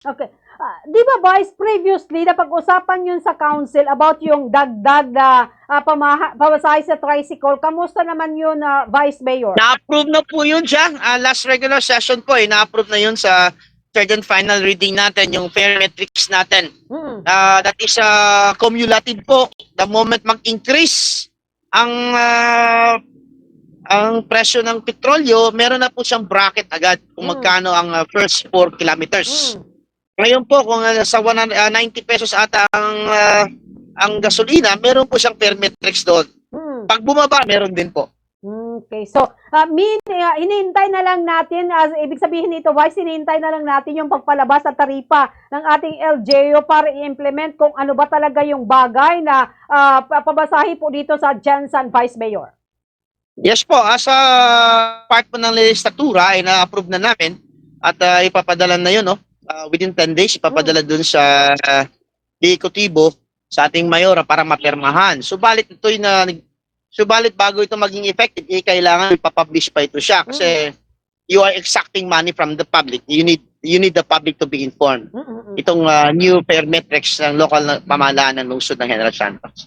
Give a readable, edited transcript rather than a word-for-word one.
Okay. Di ba, Vice, previously, napag-usapan yun sa council about yung dagdag na pamasahe sa tricycle. Kamusta naman yun, Vice Mayor? Na-approve na po yun siya. Last regular session po, na-approve na yun sa third and final reading natin, yung fare metrics natin. Mm. That is cumulative po. The moment mag-increase ang presyo ng petrolyo, meron na po siyang bracket agad kung magkano ang first 4 kilometers. Ngayon po, kung sa 90 pesos ata ang gasolina, meron po siyang fare metrics doon. Pag bumaba, meron din po. Okay. So, hinihintay na lang natin, ibig sabihin nito, Vice, hinihintay na lang natin yung pagpalabas sa taripa ng ating LGU para i-implement kung ano ba talaga yung bagay na pabasahe po dito sa Jensen, Vice Mayor. Yes po, as a part po ng legislatura ay na-approve na namin at ipapadala na yun, no? Within 10 days, ipapadala dun sa Ejecutibo sa ating mayora para mapirmahan. Subalit bago ito maging effective, kailangan ipapublish pa ito siya kasi you are exacting money from the public. You need the public to be informed. Itong new fare metrics ng local na pamahalaan ng lungsod ng General Santos.